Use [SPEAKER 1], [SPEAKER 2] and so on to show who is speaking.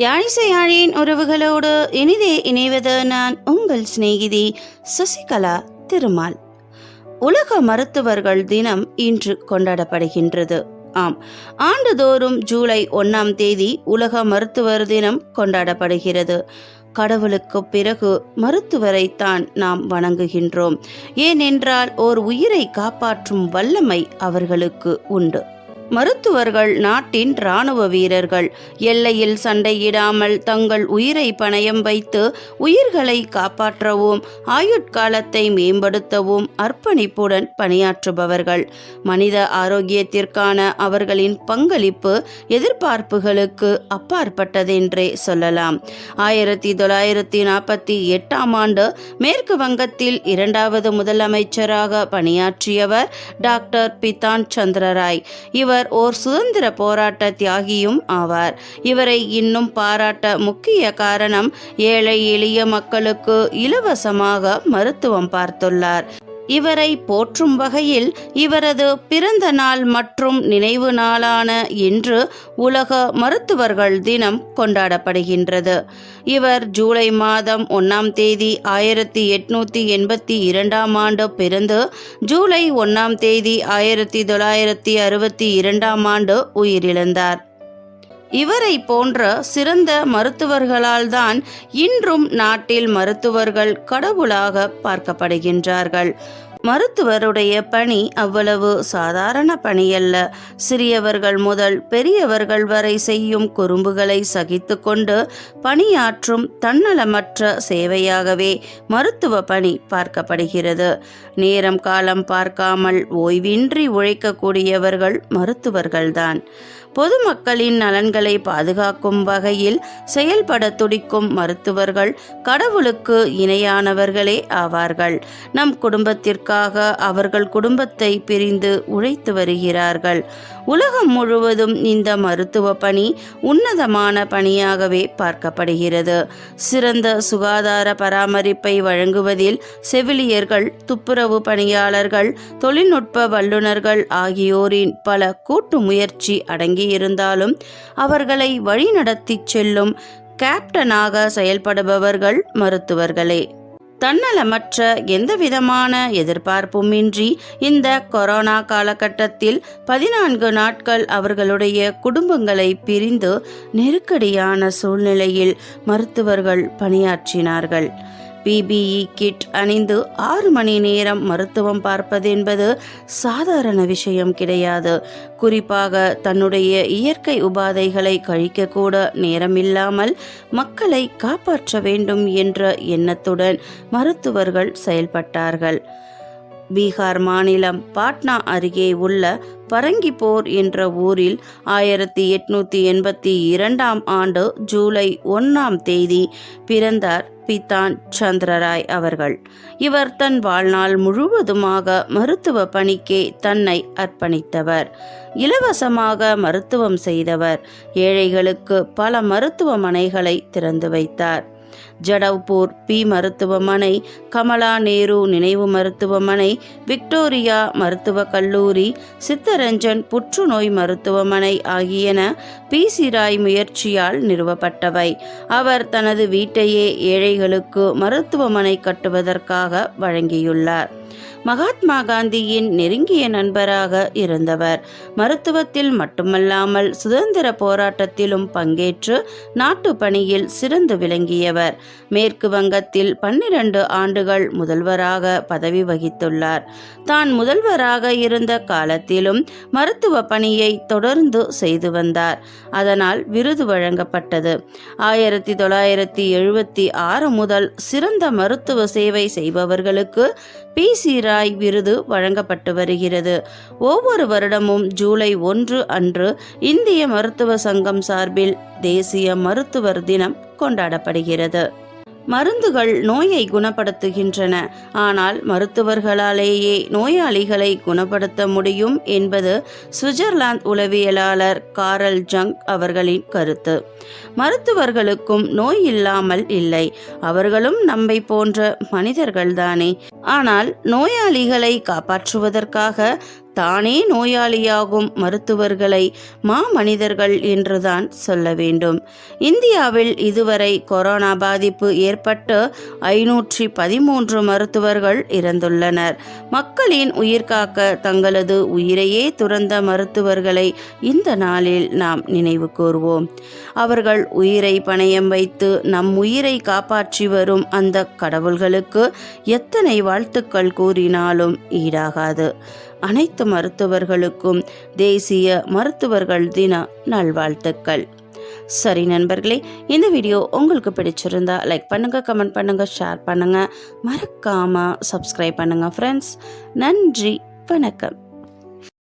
[SPEAKER 1] யாழிசை யாழின் உறவுகளோடு இனிதே இணைவது நான் உங்கள் சிநேகிதி சசிகலா திருமால். உலக மருத்துவர்கள் தினம் இன்று கொண்டாடப்படுகின்றது. ஆம், ஆண்டுதோறும் ஜூலை 1ஆம் தேதி உலக மருத்துவர் தினம் கொண்டாடப்படுகிறது. கடவுளுக்கு பிறகு மருத்துவரைத்தான் நாம் வணங்குகின்றோம். ஏனென்றால் ஓர் உயிரை காப்பாற்றும் வல்லமை அவர்களுக்கு உண்டு. மருத்துவர்கள் நாட்டின் இராணுவ வீரர்கள். எல்லையில் சண்டையிடாமல் தங்கள் உயிரை பணயம் வைத்து உயிர்களை காப்பாற்றவும் ஆயுட்காலத்தை மேம்படுத்தவும் அர்ப்பணிப்புடன் பணியாற்றுபவர்கள். மனித ஆரோக்கியத்திற்கான அவர்களின் பங்களிப்பு எதிர்பார்ப்புகளுக்கு அப்பாற்பட்டதென்றே சொல்லலாம். 1948ஆம் ஆண்டு மேற்கு வங்கத்தில் 2வது முதலமைச்சராக பணியாற்றியவர் டாக்டர் பிதான் சந்திரராய். இவர் ஓர் சுதந்திர போராட்ட தியாகியும் ஆவார். இவரை இன்னும் பாராட்ட முக்கிய காரணம் ஏழை எளிய மக்களுக்கு இலவசமாக மருத்துவம் பார்த்துள்ளார். இவரை போற்றும் வகையில் இவரது பிறந்த நாள் மற்றும் நினைவு நாளான இன்று உலக மருத்துவர்கள் தினம் கொண்டாடப்படுகின்றது. இவர் ஜூலை மாதம் 1ஆம் தேதி 1882ஆம் ஆண்டு பிறந்து ஜூலை 1ஆம் தேதி 1962ஆம் ஆண்டு உயிரிழந்தார். இவரை போன்ற சிறந்த மருத்துவர்களால் தான் இன்றும் நாட்டில் மருத்துவர்கள் கடவுளாக பார்க்கப்படுகின்றார்கள். மருத்துவருடைய பணி அவ்வளவு சாதாரண பணியல்ல. சிறியவர்கள் முதல் பெரியவர்கள் வரை செய்யும் குறும்புகளை சகித்து கொண்டு பணியாற்றும் தன்னலமற்ற சேவையாகவே மருத்துவ பணி பார்க்கப்படுகிறது. நேரம் காலம் பார்க்காமல் ஓய்வின்றி உழைக்கக்கூடியவர்கள் மருத்துவர்கள்தான். பொதுமக்களின் நலன்களை பாதுகாக்கும் வகையில் செயல்பட துடிக்கும் மருத்துவர்கள் கடவுளுக்கு இணையானவர்களே ஆவார்கள். நம் குடும்பத்திற்காக அவர்கள் குடும்பத்தை பிரிந்து உழைத்து வருகிறார்கள். உலகம் முழுவதும் இந்த மருத்துவ பணி உன்னதமான பணியாகவே பார்க்கப்படுகிறது. சிறந்த சுகாதார பராமரிப்பை வழங்குவதில் செவிலியர்கள், துப்புரவு பணியாளர்கள், தொழில்நுட்ப வல்லுநர்கள் ஆகியோரின் பல கூட்டு முயற்சி அடங்கியிருந்தாலும் அவர்களை வழிநடத்தி செல்லும் கேப்டனாக செயல்படுபவர்கள் மருத்துவர்களே. தன்னலமற்ற எந்தவிதமான எதிர்பார்ப்புமின்றி இந்த கொரோனா காலகட்டத்தில் 14 நாட்கள் அவர்களுடைய குடும்பங்களை பிரிந்து நெருக்கடியான சூழ்நிலையில் மருத்துவர்கள் பணியாற்றினார்கள். PPE கிட் அணிந்து 6 மணி நேரம் மருத்துவம் பார்ப்பது என்பது சாதாரண விஷயம் கிடையாது. குறிப்பாக தன்னுடைய இயற்கை உபாதைகளை கழிக்கக்கூட நேரமில்லாமல் மக்களை காப்பாற்ற வேண்டும் என்ற எண்ணத்துடன் மருத்துவர்கள் செயல்பட்டார்கள். பீகார் மாநிலம் பாட்னா அருகே உள்ள பரங்கிப்போர் என்ற ஊரில் 1882ஆம் ஆண்டு ஜூலை 1ஆம் தேதி பிறந்தார் பிதான் சந்திரராய் அவர்கள். இவர் தன் வாழ்நாள் முழுவதுமாக மருத்துவ பணிக்கே தன்னை அர்ப்பணித்தவர். இலவசமாக மருத்துவம் செய்தவர். ஏழைகளுக்கு பல மருத்துவமனைகளை திறந்து வைத்தார். ஜடவ்பூர் பி மருத்துவமனை, கமலா நேரு நினைவு மருத்துவமனை, விக்டோரியா மருத்துவக் கல்லூரி, சித்தரஞ்சன் புற்றுநோய் மருத்துவமனை ஆகியன PC ராய் முயற்சியால் நிறுவப்பட்டவை. அவர் தனது வீட்டையே ஏழைகளுக்கு மருத்துவமனை கட்டுவதற்காக வழங்கியுள்ளார். மகாத்மா காந்தியின் நெருங்கிய நண்பராக இருந்தவர். மருத்துவத்தில் மட்டுமல்லாமல் சுதந்திர போராட்டத்திலும் பங்கேற்று நாட்டு பணியில் சிறந்து விளங்கியவர். மேற்கு வங்கத்தில் 12 ஆண்டுகள் முதல்வராக பதவி வகித்துள்ளார். தான் முதல்வராக இருந்த காலத்திலும் மருத்துவ பணியை தொடர்ந்து செய்து வந்தார். அதனால் விருது வழங்கப்பட்டது. 1976 முதல் சிறந்த மருத்துவ சேவை செய்பவர்களுக்கு PC ராய் விருது வழங்கப்பட்டு வருகிறது. ஒவ்வொரு வருடமும் ஜூலை 1 அன்று இந்திய மருத்துவ சங்கம் சார்பில் தேசிய மருத்துவர் தினம் கொண்டாடப்படுகிறது. மருந்துகள் நோயை குணப்படுத்துகின்றன. ஆனால் மருத்துவர்களாலேயே நோயாளிகளை குணப்படுத்த முடியும் என்பது சுவிட்சர்லாந்து உளவியலாளர் காரல் ஜங் அவர்களின் கருத்து. மருத்துவர்களுக்கும் நோய் இல்லாமல் இல்லை. அவர்களும் நம்மை போன்ற மனிதர்கள்தானே. ஆனால் நோயாளிகளை காப்பாற்றுவதற்காக தானே நோயாளியாகும் மருத்துவர்களை மாமனிதர்கள் என்றுதான் சொல்ல வேண்டும். இந்தியாவில் இதுவரை கொரோனா பாதிப்பு ஏற்பட்டு 513 மருத்துவர்கள் இறந்துள்ளனர். மக்களின் உயிர் காக்க தங்களது உயிரையே துறந்த மருத்துவர்களை இந்த நாளில் நாம் நினைவு கூர்வோம். அவர்கள் உயிரை பணயம் வைத்து நம் உயிரை காப்பாற்றி வரும் அந்த கடவுள்களுக்கு எத்தனை வாழ்த்துக்கள் கூறினாலும் ஈடாகாது. அனைத்து மருத்துவர்களுக்கும் தேசிய மருத்துவர்கள் தின நல்வாழ்த்துக்கள். சரி நண்பர்களே, இந்த வீடியோ உங்களுக்கு பிடிச்சிருந்தா லைக் பண்ணுங்க, கமெண்ட் பண்ணுங்க, ஷேர் பண்ணுங்க, மறக்காம சப்ஸ்கிரைப் பண்ணுங்க ஃப்ரெண்ட்ஸ். நன்றி, வணக்கம்.